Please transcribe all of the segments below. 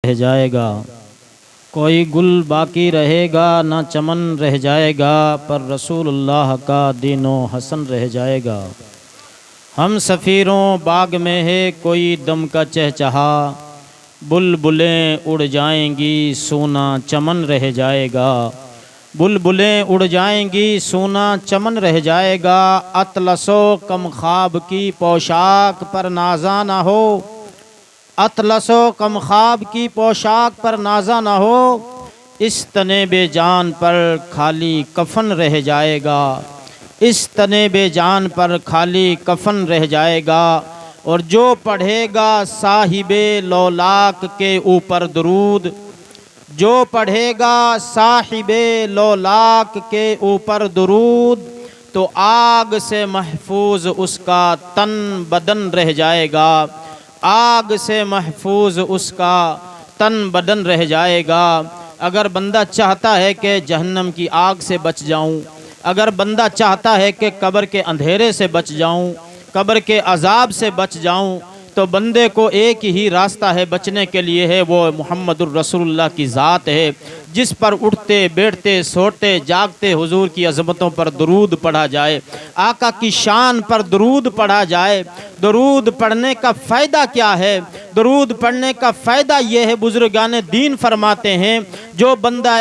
رہ جائے گا، کوئی گل باقی رہے گا نہ چمن رہ جائے گا، پر رسول اللہ کا دین و حسن رہ جائے گا۔ ہم سفیروں باغ میں ہے کوئی دم کا چہچہا، بلبلیں اڑ جائیں گی سونا چمن رہ جائے گا، بلبلیں اڑ جائیں گی سونا چمن رہ جائے گا۔ اطلس و کم خواب کی پوشاک پر نازا نہ ہو، اطلس و کم خواب کی پوشاک پر نازا نہ ہو، اس تنے بے جان پر خالی کفن رہ جائے گا، اس تنے بے جان پر خالی کفن رہ جائے گا۔ اور جو پڑھے گا صاحب لولاک کے اوپر درود، جو پڑھے گا صاحب لولاک کے اوپر درود، تو آگ سے محفوظ اس کا تن بدن رہ جائے گا، آگ سے محفوظ اس کا تن بدن رہ جائے گا۔ اگر بندہ چاہتا ہے کہ جہنم کی آگ سے بچ جاؤں، اگر بندہ چاہتا ہے کہ قبر کے اندھیرے سے بچ جاؤں، قبر کے عذاب سے بچ جاؤں، تو بندے کو ایک ہی راستہ ہے بچنے کے لیے، ہے وہ محمد الرسول اللہ کی ذات ہے، جس پر اٹھتے بیٹھتے سوتے جاگتے حضور کی عظمتوں پر درود پڑھا جائے، آقا کی شان پر درود پڑھا جائے۔ درود پڑھنے کا فائدہ کیا ہے؟ درود پڑھنے کا فائدہ یہ ہے، بزرگان دین فرماتے ہیں، جو بندہ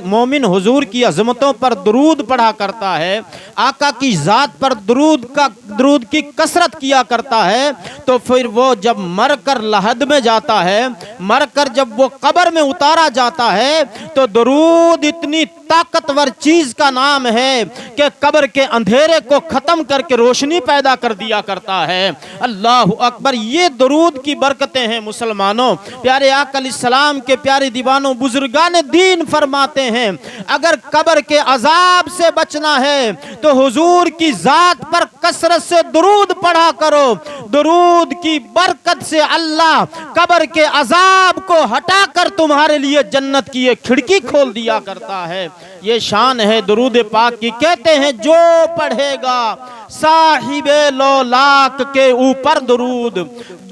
مومن حضور کی عظمتوں پر درود پڑھا کرتا ہے، آقا کی ذات پر درود کی کثرت کیا کرتا ہے، تو پھر وہ جب مر کر لحد میں جاتا ہے، مر کر جب وہ قبر میں اتارا جاتا ہے، تو درود اتنی طاقتور چیز کا نام ہے کہ قبر کے اندھیرے کو ختم کر کے روشنی پیدا کر دیا کرتا ہے۔ اللہ اکبر! یہ درود کی برکتیں ہیں مسلمانوں۔ پیارے آقا علیہ السلام کے پیارے دیوانوں، بزرگان دین فرماتے ہیں، اگر قبر کے عذاب سے بچنا ہے تو حضور کی ذات پر کثرت سے درود پڑھا کرو۔ درود کی برکت سے اللہ قبر کے عذاب کو ہٹا کر تمہارے لیے جنت کی ایک کھڑکی کھول دیا کرتا ہے۔ یہ شان ہے درود پاک کی۔ کہتے ہیں جو پڑھے گا صاحب لولاک کے اوپر درود،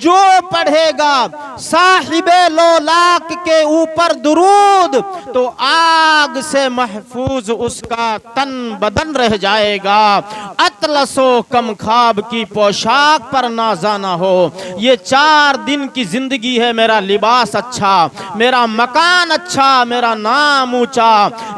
جو پڑھے گا صاحب لولاک کے اوپر درود، تو آگ سے محفوظ اس کا تن بدن رہ جائے گا۔ اطلس و کم خواب کی پوشاک پر نازا نہ ہو۔ یہ 4 دن کی زندگی ہے، میرا لباس اچھا، میرا مکان اچھا، میرا نام اونچا۔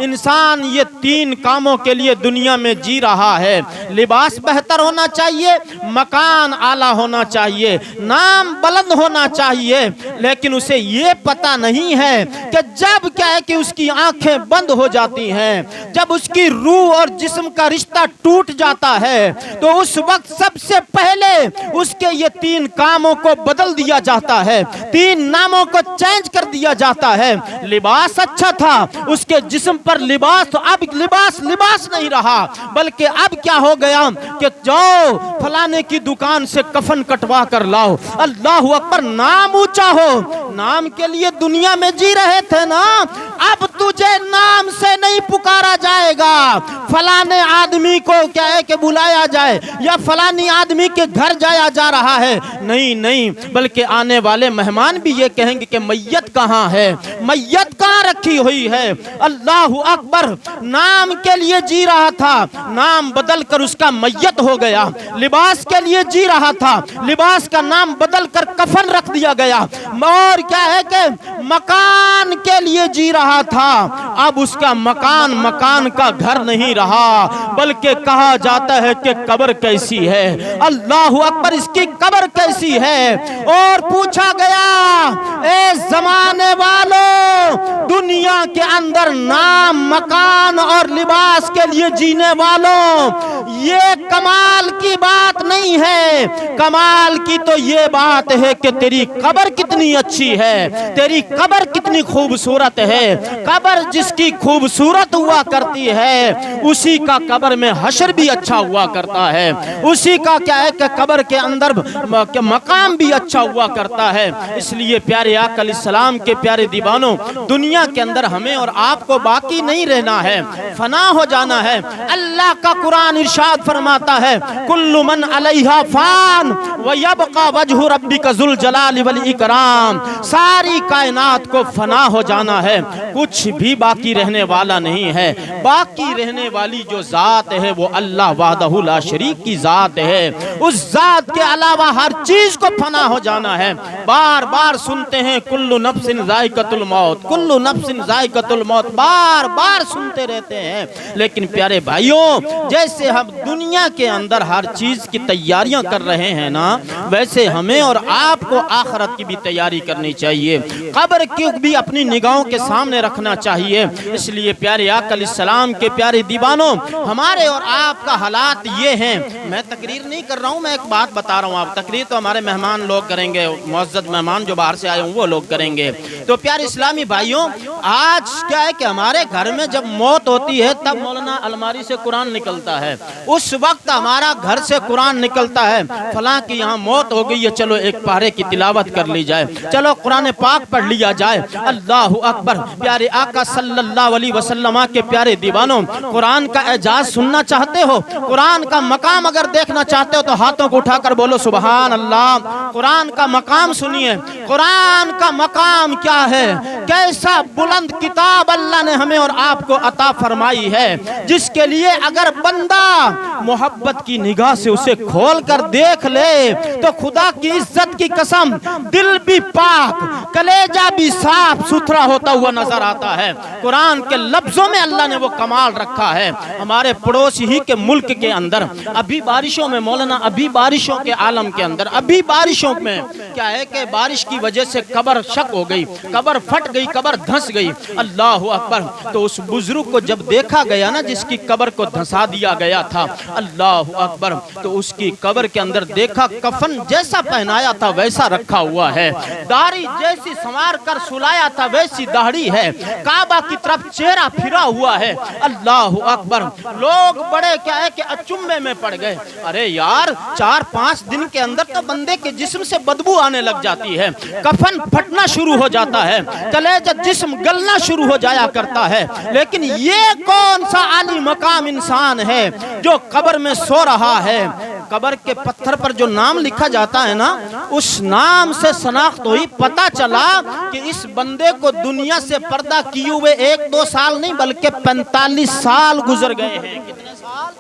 انسان یہ 3 کاموں کے لیے دنیا میں جی رہا ہے۔ لباس بہتر ہونا چاہیے، مکان اعلیٰ ہونا چاہیے، نام بلند ہونا چاہیے، لیکن اسے یہ پتہ نہیں ہے کہ جب کیا ہے کہ اس کی آنکھیں بند ہو جاتی ہیں، جب اس کی روح اور جسم کا رشتہ ٹوٹ جاتا ہے، تو اس وقت سب سے پہلے اس کے یہ 3 کاموں کو بدل دیا جاتا ہے، 3 ناموں کو چینج کر دیا جاتا ہے۔ لباس اچھا تھا، اس کے جسم پر لباس، تو اب لباس نہیں رہا، بلکہ اب کیا ہو گیا کہ جاؤ فلانے کی دکان سے کفن کٹوا کر لاؤ۔ اللہ اکبر! نام اونچا ہو، نام کے لیے دنیا میں جی رہے تھے نا، اب تجھے نام سے نہیں پکارا جائے گا۔ فلانے آدمی کو کیا ہے کہ بلایا جائے، یا فلانی آدمی کے گھر جایا جا رہا ہے، نہیں، بلکہ آنے والے مہمان بھی یہ کہیں گے کہ میت کہاں ہے، میت کہاں رکھی ہوئی ہے۔ اللہ اکبر! نام کے لیے جی رہا تھا، نام بدل کر اس کا میت ہو گیا۔ لباس کے لیے جی رہا تھا، لباس کا نام بدل کر کفن رکھ دیا گیا۔ اور کیا ہے کہ مکان کے لیے جی رہا تھا، اب اس کا مکان کا گھر نہیں رہا، بلکہ کہا جاتا ہے کہ قبر کیسی ہے۔ اللہ اکبر! اس کی قبر کیسی ہے؟ اور پوچھا گیا، اے زمانے والوں، دنیا کے اندر نام، مکان اور لباس کے لیے جینے والوں، یہ کمال کی بات نہیں ہے، کمال کی تو یہ بات ہے کہ تیری قبر کتنی اچھی ہے، تیری قبر کتنی خوبصورت ہے۔ قبر جس کی خوبصورت ہوا کرتی ہے، اسی کا قبر میں حشر بھی اچھا ہوا کرتا ہے، اسی کا کیا ہے کہ قبر کے اندر مقام بھی اچھا ہوا کرتا ہے۔ اس لیے پیارے آقا علیہ السلام کے پیارے دیوانوں، دنیا کے اندر ہمیں اور آپ کو باقی باقی نہیں رہنا ہے، فنا ہو جانا ہے۔ اللہ کا قرآن ارشاد فرماتا ہے کل من علیہا فان ویبقى وجہ ربک ذو الجلال والاکرام، ساری کائنات کو فنا ہو جانا ہے، کچھ بھی باقی رہنے والا نہیں ہے۔ باقی رہنے والی جو ذات ہے وہ اللہ وحدہ لا شریک کی ذات ہے، اس ذات کے علاوہ ہر چیز کو فنا ہو جانا ہے۔ بار بار سنتے ہیں کل نفس ذائقۃ الموت، کل نفس ذائقۃ الموت، بار بار سنتے رہتے ہیں، لیکن پیارے بھائیوں جیسے ہم دنیا کے اندر ہر چیز کی تیاریاں کر رہے ہیں نا، ویسے ہمیں اور آپ کو آخرت کی بھی تیاری کرنی چاہیے، قبر کی بھی اپنی نگاہوں کے سامنے رکھنا چاہیے۔ اس لیے پیارے آقا علیہ السلام کے پیارے دیوانوں، ہمارے اور آپ کا حالات یہ ہیں۔ میں تقریر نہیں کر رہا ہوں، میں ایک بات بتا رہا ہوں، آپ تقریر تو ہمارے مہمان لوگ کریں گے، معزز مہمان جو باہر سے آئے ہوں وہ لوگ کریں گے۔ تو پیارے اسلامی بھائیوں، آج کیا ہے کہ ہمارے گھر میں جب موت ہوتی ہے تب مولانا الماری سے قرآن نکلتا ہے، اس وقت ہمارا گھر سے قرآن نکلتا ہے، فلاں کی یہاں موت ہو گئی ہے، چلو ایک پارے کی تلاوت کر لی جائے، چلو قرآن پاک پڑھ لیا جائے۔ اللہ اکبر۔ پیارے آقا صلی اللہ علیہ وسلم کے پیارے دیوانوں، قرآن کا اعجاز سننا چاہتے ہو، قرآن کا مقام اگر دیکھنا چاہتے ہو تو ہاتھوں کو اٹھا کر بولو سبحان اللہ۔ قرآن کا مقام سنیے، قرآن کا مقام کیا ہے، کیسا بلند کتاب اللہ نے ہمیں اور آپ کو عطا فرمائی ہے، جس کے لیے اگر بندہ محبت کی نگاہ سے اسے کھول کر دیکھ لے تو خدا کی عزت کی قسم دل بھی پاک، کلیجہ بھی صاف ستھرا ہوتا ہوا نظر آتا ہے۔ قرآن کے لفظوں میں اللہ نے وہ کمال رکھا ہے۔ ہمارے پڑوسی ہی کے ملک کے اندر ابھی بارشوں میں مولانا، ابھی بارشوں کے عالم کے اندر، ابھی بارشوں میں کیا ہے کہ بارش کی وجہ سے قبر شک ہو گئی، قبر پھٹ گئی، قبر دھنس گئی۔ اللہ اکبر۔ تو اس بزرگ کو جب دیکھا گیا نا جس کی قبر کو دھنسا دیا گیا تھا، اللہ اکبر، تو اس کی قبر کے اندر دیکھا کفن جیسا پہنایا تھا ویسا رکھا ہوا ہے، داڑھی جیسی سنوار کر سلایا تھا ویسی داڑھی ہے، کعبہ کی طرف چہرہ پھرا ہوا ہے۔ اللہ اکبر۔ لوگ بڑے کیا ہے کہ اچنبے میں پڑ گئے، ارے یار 4-5 دن کے اندر تو بندے کے جسم سے بدبو آنے لگ جاتی ہے، کفن پھٹنا شروع ہو جاتا ہے، کلیجہ جسم گلنا شروع ہو جایا کرتا ہے، لیکن یہ کون سا عالی مقام انسان ہے جو قبر میں سو رہا ہے؟ قبر کے پتھر پر جو نام لکھا جاتا ہے نا، اس نام سے شناخت ہوئی، پتہ چلا کہ اس بندے کو دنیا سے پردہ کیے ہوئے 1-2 سال نہیں بلکہ 45 سال گزر گئے ہیں۔ کتنے سال؟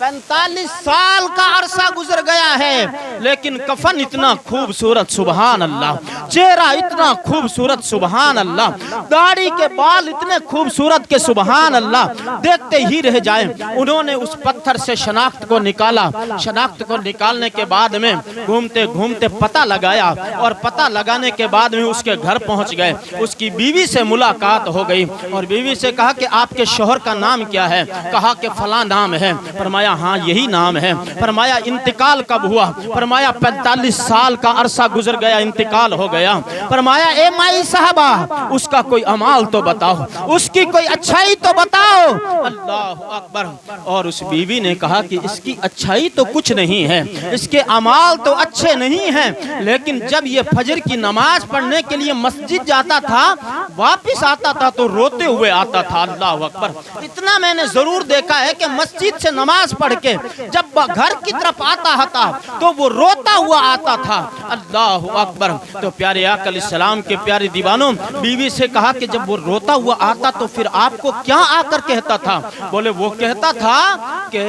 45 سال کا عرصہ گزر گیا ہے، لیکن کفن اتنا خوبصورت سبحان اللہ، چہرہ اتنا خوبصورت سبحان اللہ، داڑھی کے بال اتنے خوبصورت کہ سبحان اللہ دیکھتے ہی رہ جائیں۔ انہوں نے اس پتھر سے شناخت کو نکالا، شناخت کو نکالنے کے بعد میں گھومتے گھومتے پتہ لگایا، اور پتہ لگانے کے بعد میں اس کے گھر پہنچ گئے، اس کی بیوی سے ملاقات ہو گئی، اور بیوی سے کہا کہ آپ کے شوہر کا نام کیا ہے؟ کہا کہ فلاں نام ہے۔ فرمایا ہاں یہی نام ہے۔ فرمایا انتقال کب ہوا؟ فرمایا 45 سال کا عرصہ گزر گیا، انتقال ہو گیا۔ فرمایا اے مائی صاحبہ اس کا کوئی اعمال تو بتاؤ، اس کی کوئی اچھائی تو بتاؤ۔ اللہ اکبر۔ اور اس بیوی نے کہا کہ اس کی اچھائی تو کچھ نہیں ہے، اس کے اعمال تو اچھے نہیں ہیں، لیکن جب یہ فجر کی نماز پڑھنے کے لیے مسجد جاتا تھا واپس آتا تھا تو روتے ہوئے آتا تھا۔ اللہ اکبر۔ اتنا میں نے ضرور دیکھا ہے کہ مسجد سے نماز پڑھ کے جب گھر کی طرف آتا تھا تو وہ روتا ہوا آتا تھا۔ اللہ اکبر۔ تو پیارے آقا علیہ السلام کے پیارے دیوانوں، بیوی سے کہا کہ جب وہ روتا ہوا آتا تو پھر آپ کو کیا آ کر کہتا تھا؟ بولے وہ کہتا تھا کہ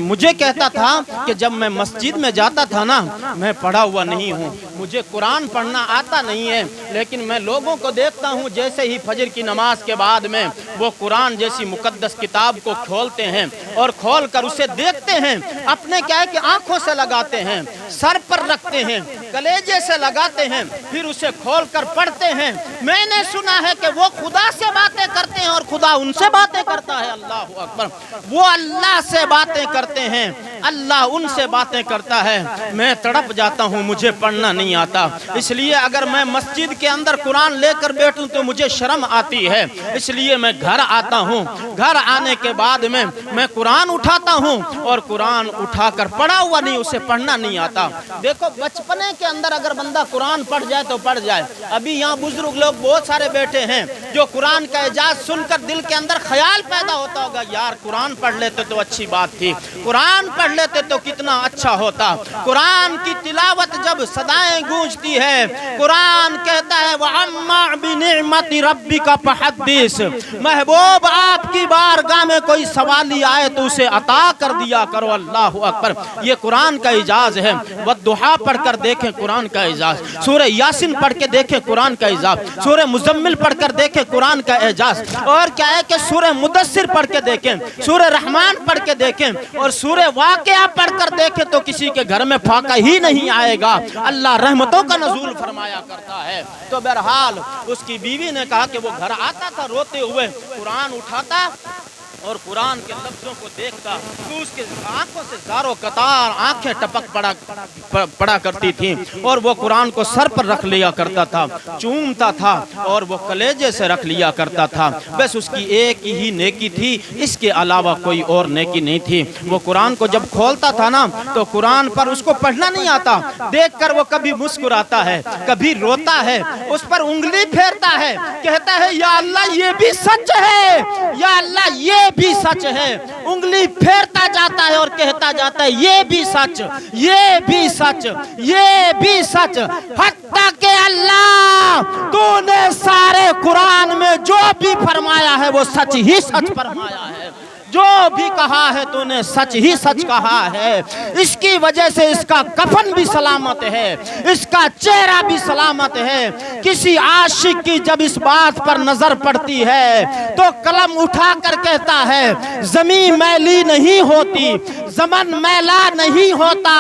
مجھے کہتا تھا کہ جب میں مسجد میں جاتا تھا نا، میں پڑھا ہوا نہیں ہوں، مجھے قرآن پڑھنا آتا نہیں ہے، لیکن میں لوگوں کو دیکھتا ہوں جیسے ہی فجر کی نماز کے بعد میں وہ قرآن جیسی مقدس کتاب کو کھولتے ہیں اور کھول کر اسے دیکھتے ہیں، اپنے کیا ہے کہ آنکھوں سے لگاتے ہیں، سر پر رکھتے ہیں، کلیجے سے لگاتے ہیں، پھر اسے کھول کر پڑھتے ہیں۔ میں نے سنا ہے کہ وہ خدا سے باتیں کرتے ہیں اور خدا ان سے باتیں کرتا ہے۔ اللہ اکبر۔ وہ اللہ سے باتیں کرتے ہیں، اللہ ان سے باتیں کرتا ہے، میں تڑپ جاتا ہوں، مجھے پڑھنا نہیں آتا، اس لیے اگر میں مسجد کے اندر قرآن لے کر بیٹھوں تو مجھے شرم آتی ہے، اس لیے میں گھر آتا ہوں، گھر آنے کے بعد میں قرآن اٹھاتا ہوں اور قرآن اٹھا کر پڑھا ہوا نہیں، اسے پڑھنا نہیں آتا۔ دیکھو بچپنے کے اندر اگر بندہ قرآن پڑھ جائے تو پڑھ جائے۔ ابھی یہاں بزرگ لوگ بہت سارے بیٹھے ہیں جو قرآن کا اعجاز سن کر دل کے اندر خیال پیدا ہوتا ہوگا، یار قرآن پڑھ لیتے تو اچھی بات تھی، قرآن پڑھ لیتے تو کتنا اچھا ہوتا۔ قرآن کی تلاوت جب صدائیں گونجتی ہے، قرآن کہتا ہے وَعَمَّا بِنِعْمَةِ رَبِّكَ فَحَدِّث، محبوب آپ کی بارگاہ میں کوئی سوالی آئے تو اسے عطا کر دیا کرو۔ اللہ اکبر، یہ قرآن کا اعجاز ہے۔ والضحیٰ پڑھ کر دیکھیں قرآن کا اعجاز، سورہ یاسین پڑھ کے دیکھیں قرآن کا اعجاز، سورہ مزمل پڑھ کر دیکھیں قرآن کا اعجاز، اور کیا ہے کہ سورہ مدثر پڑھ کے دیکھیں، سورہ رحمان پڑھ کے دیکھیں، اور سورہ واقعہ پڑھ کر دیکھیں تو کسی کے گھر میں فاقہ ہی نہیں آئے گا، اللہ رحمتوں کا نزول فرمایا کرتا ہے۔ تو بہرحال اس کی بیوی نے کہا کہ وہ گھر آتا تھا روتے ہوئے، قرآن اٹھاتا اور قرآن کے لفظوں کو دیکھتا تو اس کے آنکھوں سے زاروں قطار آنکھیں ٹپک پڑا کرتی تھیں، اور وہ قرآن کو سر پر رکھ لیا کرتا تھا، چومتا تھا اور وہ کلیجے سے رکھ لیا کرتا تھا۔ بس اس کی ایک ہی نیکی تھی، اس کے علاوہ کوئی اور نیکی نہیں تھی۔ وہ قرآن کو جب کھولتا تھا نا تو قرآن پر اس کو پڑھنا نہیں آتا، دیکھ کر وہ کبھی مسکراتا ہے، کبھی روتا ہے، اس پر انگلی پھیرتا ہے، کہتا ہے یا اللہ یہ بھی سچ ہے، یا اللہ یہ بھی سچ ہے، انگلی پھیرتا جاتا ہے اور کہتا جاتا ہے یہ بھی سچ، یہ بھی سچ، یہ بھی سچ، حتیٰ کہ اللہ تو نے سارے قرآن میں جو بھی فرمایا ہے وہ سچ ہی سچ فرمایا ہے، جو بھی کہا ہے تو نے سچ ہی سچ کہا ہے۔ اس کی وجہ سے اس کا کفن بھی سلامت ہے، اس کا چہرہ بھی سلامت ہے۔ کسی عاشق کی جب اس بات پر نظر پڑتی ہے تو قلم اٹھا کر کہتا ہے زمین میلی نہیں ہوتی، زمن میلا نہیں ہوتا،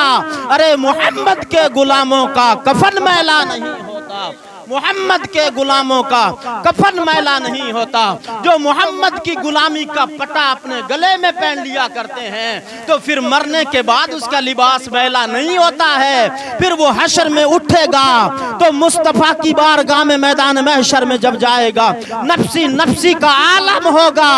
ارے محمد کے غلاموں کا کفن میلا نہیں ہوتا، محمد کے غلاموں کا کفن میلا نہیں ہوتا۔ جو محمد کی غلامی کا پٹا اپنے گلے میں پہن لیا کرتے ہیں تو پھر مرنے کے بعد اس کا لباس میلا نہیں ہوتا ہے، پھر وہ حشر میں اٹھے گا تو مصطفیٰ کی بارگاہ میں میدان محشر میں جب جائے گا نفسی نفسی کا عالم ہوگا،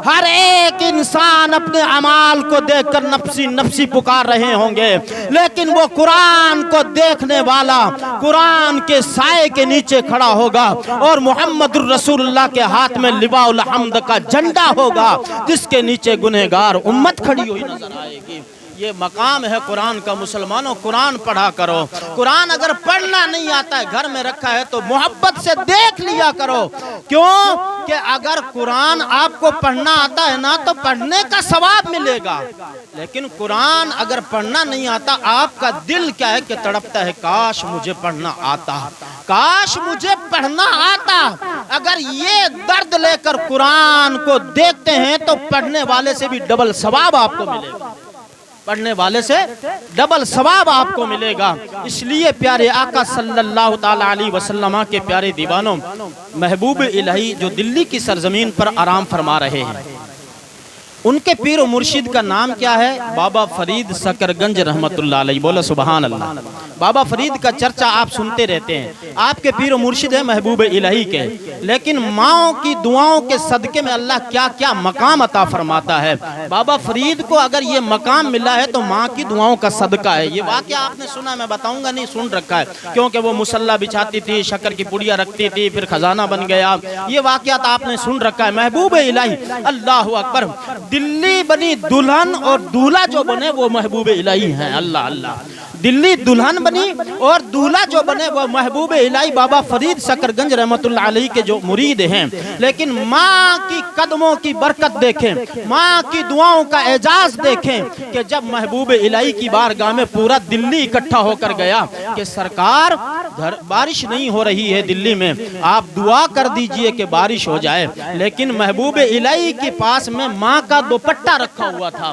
ہر ایک انسان اپنے اعمال کو دیکھ کر نفسی نفسی پکار رہے ہوں گے، لیکن وہ قرآن کو دیکھنے والا قرآن کے سائے کے نیچے کھڑا ہوگا اور محمد الرسول اللہ کے ہاتھ میں لواء الحمد کا جھنڈا ہوگا جس کے نیچے گنہگار امت کھڑی ہوئی نظر آئے گی۔ یہ مقام ہے قرآن کا۔ مسلمانوں قرآن پڑھا کرو، قرآن اگر پڑھنا نہیں آتا ہے گھر میں رکھا ہے تو محبت سے دیکھ لیا کرو، کیوں کہ اگر قرآن آپ کو پڑھنا آتا ہے نا تو پڑھنے کا ثواب ملے گا، لیکن قرآن اگر پڑھنا نہیں آتا آپ کا دل کیا ہے کہ تڑپتا ہے کاش مجھے پڑھنا آتا، کاش مجھے پڑھنا آتا۔ اگر یہ درد لے کر قرآن کو دیکھتے ہیں تو پڑھنے والے سے بھی ڈبل ثواب آپ کو ملے گا، پڑھنے والے سے ڈبل ثواب آپ کو ملے گا۔ اس لیے پیارے آقا صلی اللہ تعالی علیہ وسلم کے پیارے دیوانوں، محبوب الہی جو دلی کی سرزمین پر آرام فرما رہے ہیں، ان کے پیر و مرشد کا نام کیا ہے؟ بابا فرید سکرگنج رحمت اللہ علیہ، بولو سبحان اللہ۔ بابا فرید کا چرچا آپ سنتے رہتے ہیں، آپ کے پیر و مرشد ہیں محبوب الہی کے، لیکن ماؤں کی دعاؤں کے صدقے میں اللہ کیا کیا مقام عطا فرماتا ہے۔ بابا فرید کو اگر یہ مقام ملا ہے تو ماں کی دعاؤں کا صدقہ ہے۔ یہ واقعہ آپ نے سنا، میں بتاؤں گا نہیں، سن رکھا ہے، کیونکہ وہ مصلی بچھاتی تھی، شکر کی پڑیاں رکھتی تھی، پھر خزانہ بن گیا، یہ واقعات آپ نے سن رکھا ہے۔ محبوب الہی، اللہ اکبر، دلی بنی دلہن اور دولہا جو بنے وہ محبوب الہی ہیں۔ اللہ اللہ، دلی دلہن بنی اور دولہا جو بنے وہ محبوب الہی بابا فرید سکرگنج رحمت اللہ علیہ کے جو مرید ہیں۔ لیکن ماں کی قدموں کی برکت دیکھیں، ماں کی دعاؤں کا اعجاز دیکھیں کہ جب محبوب الہی کی بارگاہ میں پورا دلی اکٹھا ہو کر گیا کہ سرکار بارش نہیں ہو رہی ہے دلی میں، آپ دعا کر دیجئے کہ بارش ہو جائے، لیکن محبوب الہی کے پاس میں ماں کا دوپٹہ رکھا ہوا تھا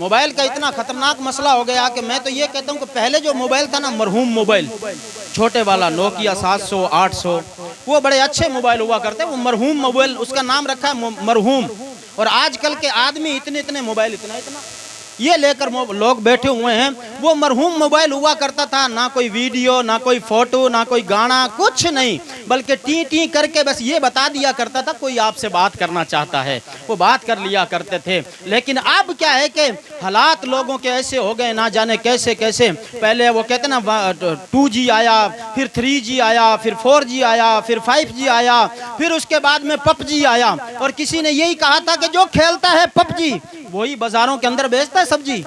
موبائل کا اتنا خطرناک مسئلہ ہو گیا کہ میں تو یہ کہتا ہوں کہ پہلے جو موبائل تھا نا، مرحوم موبائل، چھوٹے والا نوکیا 700 800، وہ بڑے اچھے موبائل ہوا کرتے، وہ مرحوم موبائل، اس کا نام رکھا ہے مرحوم۔ اور آج کل کے آدمی اتنے موبائل اتنا یہ لے کر لوگ بیٹھے ہوئے ہیں۔ وہ مرحوم موبائل ہوا کرتا تھا، نہ کوئی ویڈیو، نہ کوئی فوٹو، نہ کوئی گانا، کچھ نہیں، بلکہ ٹی کر کے بس یہ بتا دیا کرتا تھا کوئی آپ سے بات کرنا چاہتا ہے، وہ بات کر لیا کرتے تھے۔ لیکن اب کیا ہے کہ حالات لوگوں کے ایسے ہو گئے، نہ جانے کیسے کیسے۔ پہلے وہ کہتے نا 2G آیا، پھر 3G آیا، پھر 4G آیا، پھر 5G آیا، پھر اس کے بعد میں PUBG آیا، اور کسی نے یہی کہا تھا کہ جو کھیلتا ہے PUBG وہی بازاروں کے اندر بیچتا ہے سبزی،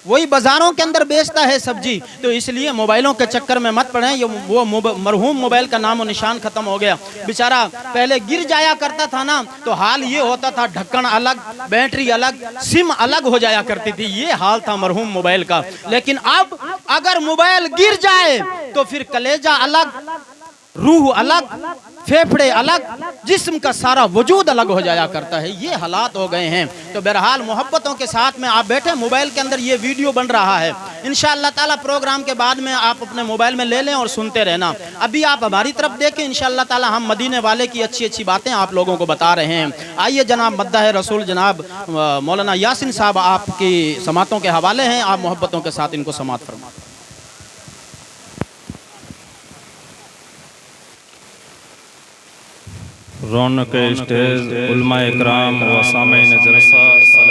وہی بازاروں کے اندر بیچتا ہے سبزی۔ تو اس لیے موبائلوں کے چکر میں مت پڑیں، یہ وہ مرحوم موبائل کا نام و نشان ختم ہو گیا۔ بیچارہ پہلے گر جایا کرتا تھا نا تو حال یہ ہوتا تھا، ڈھکن الگ، بیٹری الگ، سم الگ ہو جایا کرتی تھی، یہ حال تھا مرحوم موبائل کا۔ لیکن اب اگر موبائل گر جائے تو پھر کلیجہ الگ، روح الگ، پھیپھڑے الگ، جسم کا سارا وجود الگ ہو جایا کرتا ہے، یہ حالات ہو گئے ہیں۔ تو بہرحال محبتوں کے ساتھ میں آپ بیٹھے، موبائل کے اندر یہ ویڈیو بن رہا ہے، انشاءاللہ تعالی پروگرام کے بعد میں آپ اپنے موبائل میں لے لیں اور سنتے رہنا۔ ابھی آپ ہماری طرف دیکھیں، انشاءاللہ تعالی ہم مدینے والے کی اچھی اچھی باتیں آپ لوگوں کو بتا رہے ہیں۔ آئیے جناب مداح رسول جناب مولانا یاسین صاحب آپ کی سماعتوں کے حوالے ہیں، آپ محبتوں کے ساتھ ان کو سماعت فرمائیں۔ رونق اسٹیج، علماء اکرام و سامعین جلسہ